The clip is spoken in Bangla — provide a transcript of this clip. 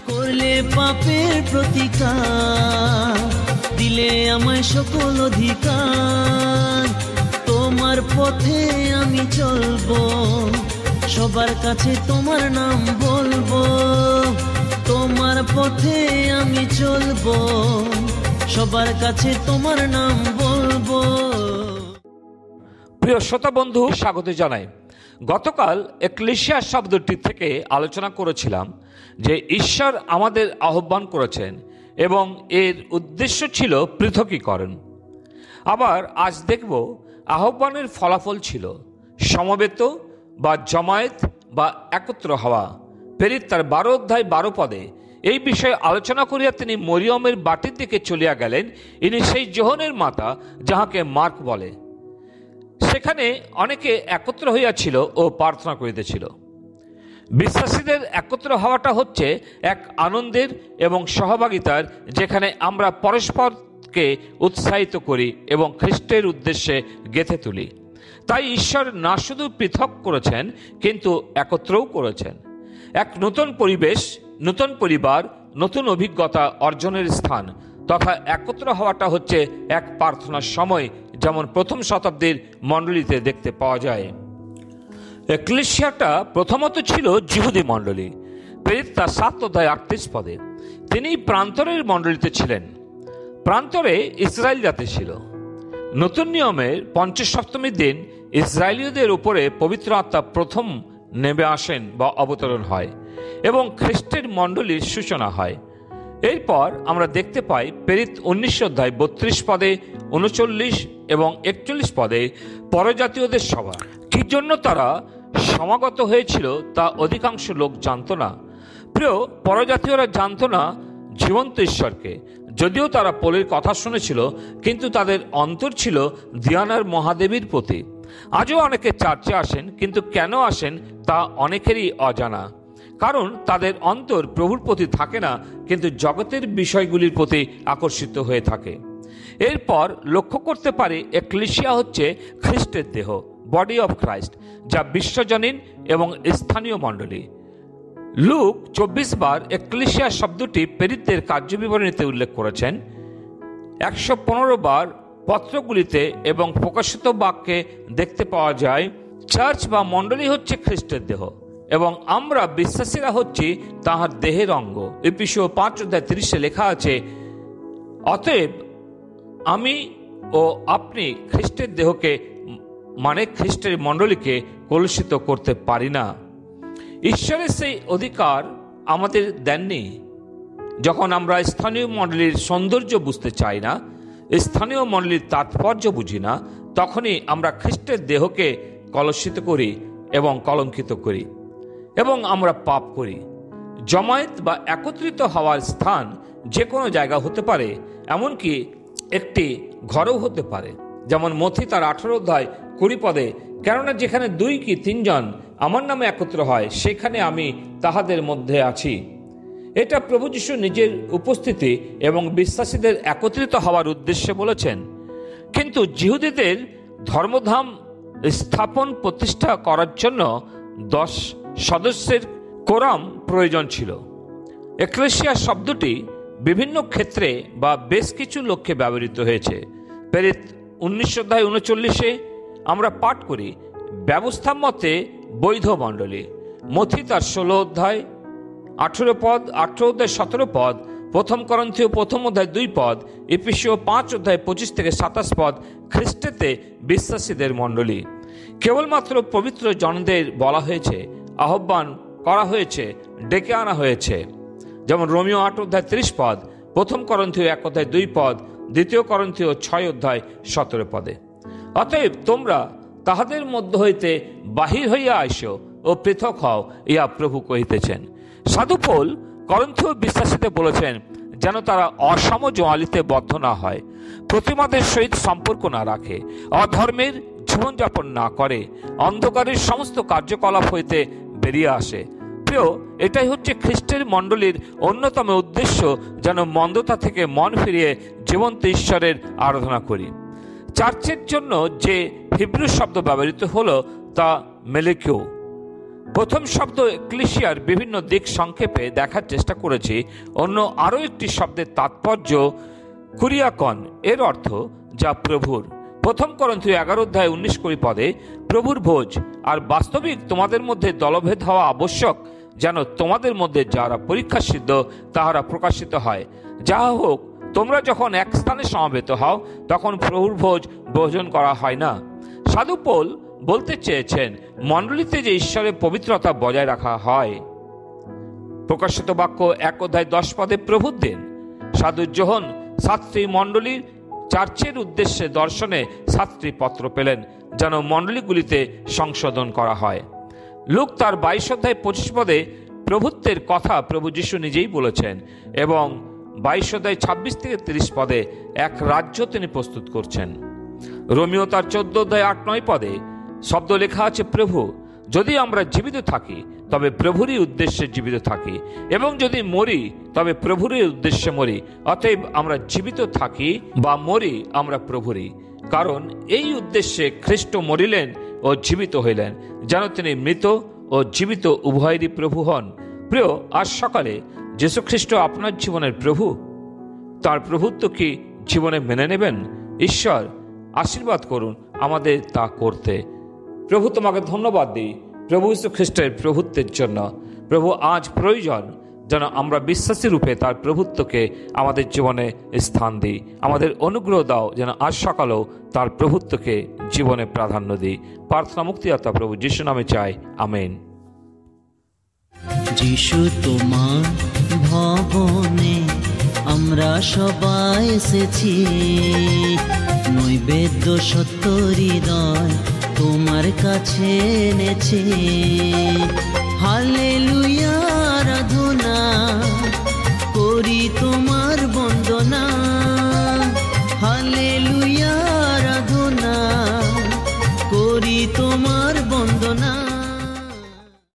করলে পাপের প্রতিকার, দিলে আমায় সকল অধিকার, তোমার পথে আমি চলবো, সবার কাছে তোমার নাম বলবো, তোমার পথে আমি চলবো, সবার কাছে তোমার নাম বলবো। প্রিয় শ্রোতা বন্ধু, স্বাগত জানাই। গতকাল এক্লেসিয়া শব্দটি থেকে আলোচনা করেছিলাম যে ঈশ্বর আমাদের আহ্বান করেছেন এবং এর উদ্দেশ্য ছিল পৃথকীকরণ। আবার আজ দেখব আহ্বানের ফলাফল ছিল সমবেত বা জমায়েত বা একত্র হওয়া। প্রেরিত তার 12 অধ্যায় 12 পদে এই বিষয়ে আলোচনা করিয়া তিনি মরিয়মের বাটির দিকে চলিয়া গেলেন। ইনি সেই যোহনের মাতা, যাহাকে মার্ক বলে। সেখানে অনেকে একত্র হইয়াছিল ও প্রার্থনা করিতেছিল। বিশ্বাসীদের একত্র হওয়াটা হচ্ছে এক আনন্দের এবং সহভাগিতার, যেখানে আমরা পরস্পরকে উৎসাহিত করি এবং খ্রিস্টের উদ্দেশ্যে গেঁথে তুলি। তাই ঈশ্বর না শুধু পৃথক করেছেন, কিন্তু একত্রও করেছেন। এক নতুন পরিবেশ, নতুন পরিবার, নতুন অভিজ্ঞতা অর্জনের স্থান তথা একত্র হওয়াটা হচ্ছে এক প্রার্থনার সময়, যেমন প্রথম শতাব্দীর মণ্ডলীতে দেখতে পাওয়া যায়। এক্লেসিয়াটা প্রথমত ছিল জিহুদি মণ্ডলী। প্রেরিত তার 7 অধ্যায় 38 পদে তিনি প্রান্তরের মণ্ডলীতে ছিলেন। প্রান্তরে ইসরায়েল জাতি ছিল। নতুন নিয়মের পঞ্চম সপ্তমীর দিন ইসরায়েলীয়দের উপরে পবিত্র আত্মা প্রথম নেমে আসেন বা অবতরণ হয় এবং খ্রিস্টের মণ্ডলীর সূচনা হয়। এরপর আমরা দেখতে পাই প্রেরিত 19 অধ্যায় 32 পদে, 39 এবং 41 পদে পরজাতীয়দের সভা। কি জন্য তারা সমাগত হয়েছিল তা অধিকাংশ লোক জানত না। প্রিয়, পরজাতীয়রা জানত না জীবন্ত ঈশ্বরকে। যদিও তারা পোলের কথা শুনেছিল, কিন্তু তাদের অন্তর ছিল দিয়ানার মহাদেবীর প্রতি। আজও অনেকে চার্চে আসেন, কিন্তু কেন আসেন তা অনেকেরই অজানা। কারণ তাদের অন্তর প্রভুর প্রতি থাকে না, কিন্তু জগতের বিষয়গুলির প্রতি আকর্ষিত হয়ে থাকে। এরপর লক্ষ্য করতে পারি এক্লেসিয়া হচ্ছে খ্রিস্টের দেহ, বডি অফ ক্রাইস্ট, যা বিশ্বজনীন এবং স্থানীয় মণ্ডলী। লুক 24 বার এক্লেসিয়া শব্দটি প্রেরিতদের কার্যবিবরণীতে উল্লেখ করেছেন। 115 বার পত্রগুলিতে এবং প্রকাশিত বাক্যে দেখতে পাওয়া যায় চার্চ বা মণ্ডলী হচ্ছে খ্রিস্টের দেহ এবং আমরা বিশ্বাসীরা হচ্ছি তাহার দেহের অঙ্গ। এফেসীয় 5 অধ্যায় 30 লেখা আছে, অতএব আমি ও আপনি খ্রিস্টের দেহকে মানে খ্রিস্টের মণ্ডলীকে কলুষিত করতে পারি না। ঈশ্বরের সেই অধিকার আমাদের দেননি। যখন আমরা স্থানীয় মণ্ডলীর সৌন্দর্য বুঝতে চাই না, স্থানীয় মণ্ডলীর তাৎপর্য বুঝি না, তখনই আমরা খ্রিস্টের দেহকে কলুষিত করি এবং কলঙ্কিত করি এবং আমরা পাপ করি। জমায়েত বা একত্রিত হওয়ার স্থান যে কোনো জায়গা হতে পারে, এমনকি একটি ঘরও হতে পারে। যেমন মথি তার 18 অধ্যায় 20 পদে, কেননা যেখানে 2 কি 3 জন আমার নামে একত্র হয়, সেখানে আমি তাহাদের মধ্যে আছি। এটা প্রভু যীশু নিজের উপস্থিতি এবং বিশ্বাসীদের একত্রিত হওয়ার উদ্দেশ্যে বলেছেন। কিন্তু জিহুদীদের ধর্মধাম স্থাপন প্রতিষ্ঠা করার জন্য 10 সদস্যের কোরাম প্রয়োজন ছিল। এক্লেসিয়া শব্দটি বিভিন্ন ক্ষেত্রে বা বেশ কিছু লক্ষ্যে ব্যবহৃত হয়েছে। প্রেরিত 19 অধ্যায় 39 আমরা পাঠ করি ব্যবস্থা মতে বৈধ মণ্ডলী। মথি তার 16 অধ্যায় 18 পদ, 18 অধ্যায় 17 পদ, প্রথম করন্থীয় 1 অধ্যায় 2 পদ, এফেসীয় 5 অধ্যায় 25 থেকে 27 পদ খ্রিস্টেতে বিশ্বাসীদের মণ্ডলী। কেবলমাত্র পবিত্র জনদের বলা হয়েছে, আহ্বান করা হয়েছে, ডেকে আনা হয়েছে। যেমন রোমিও 8 অধ্যায় 30 পদ, প্রথম করন্থীয় 1 অধ্যায় 2 পদ, দ্বিতীয় করন্থীয় 6 অধ্যায় 17 পদে। অতএব তোমরা তাহাদের মধ্য হইতে বাহির হইয়া আইসো ও পৃথক হও, ইয়া প্রভু কহিতেছেন। সাধু পৌল করন্থীয় বিশ্বাসীতে বলেছেন যেন তারা অসম জোয়ালিতে বদ্ধ না হয়, প্রতিমাদের সহিত সম্পর্ক না রাখে, অধর্মের জীবনযাপন না করে, অন্ধকারের সমস্ত কার্যকলাপ হইতে বেরিয়ে আসে। প্রিয়, এটাই হচ্ছে খ্রিস্টের মণ্ডলীর অন্যতম উদ্দেশ্য, যেন মন্দতা থেকে মন ফিরিয়ে জীবন্ত ঈশ্বরের আরাধনা করি। চার্চের জন্য যে হিব্রু শব্দ ব্যবহৃত হলো তা মেলেকিও। প্রথম শব্দ এক্লেসিয়ার বিভিন্ন দিক সংক্ষেপে দেখার চেষ্টা করেছি। অন্য আরও একটি শব্দের তাৎপর্য কুরিয়াকন, এর অর্থ যা প্রভুর। প্রথম করন্থীয় 11:19-20 পদে প্রভুর ভোজ। আর বাস্তবিক তোমাদের মধ্যে দলভেদ হওয়া আবশ্যক, যেন তোমাদের মধ্যে যারা পরীক্ষা সিদ্ধ তাহারা প্রকাশিত হয়। যাহা হোক, তোমরা যখন এক স্থানে সমবেত হও তখন প্রভুর ভোজ ভোজন করা হয় না। সাধু পৌল বলতে চেয়েছেন মণ্ডলীতে যে ঈশ্বরের পবিত্রতা বজায় রাখা হয়। প্রকাশিত বাক্য 1:10 পদে প্রভুর দিন। সাধু যোহন 7টি মণ্ডলীর চার্চের উদ্দেশ্যে দর্শনে 7টি পত্র পেলেন, যেন মণ্ডলীগুলিতে সংশোধন করা হয়। লুক তার 22:25 পদে প্রভুত্বের কথা প্রভু যীশু নিজেই বলেছেন, এবং 22:26-30 পদে এক রাজ্য তিনি প্রস্তুত করছেন। রোমিও তার 14:8-9 পদে শব্দ লেখা আছে প্রভু। যদি আমরা জীবিত থাকি তবে প্রভুরই উদ্দেশ্যে জীবিত থাকি, এবং যদি মরি তবে প্রভুরই উদ্দেশ্যে মরি। অতএব আমরা জীবিত থাকি বা মরি আমরা প্রভুরই, কারণ এই উদ্দেশ্যে খ্রিস্ট মরিলেন ও জীবিত হইলেন, যেন তিনি মৃত ও জীবিত উভয়েরই প্রভু হন। প্রিয়, আজ সকালে যীশু খ্রিস্ট আপনার জীবনের প্রভু। তার প্রভুত্ব কি জীবনে মেনে নেবেন? ঈশ্বর আশীর্বাদ করুন আমাদের তা করতে। প্রভু, তোমাকে ধন্যবাদ দিই প্রভু যীশু খ্রিস্টের প্রভুত্বের জন্য। প্রভু, আজ প্রয়োজন যেন আমরা বিশ্বাসী রূপে তার প্রভুত্বকে আমাদের জীবনে স্থান দিই। আমাদের অনুগ্রহ দাও যেন আজ সকালেও তার প্রভুত্বকে জীবনে প্রাধান্য দিই। প্রার্থনা মুক্তিদাতা প্রভু যিশু নামে চাই, আমেন। যিশু তোমার ভবনে আমরা সবাই এসেছি, নৈবেদ্য সত্য হৃদয় তোমার কাছে এনেছি। হালেলুয়া, আরাধনা করি তোমার বন্দনা। হালেলুয়া, আরাধনা করি তোমার বন্দনা।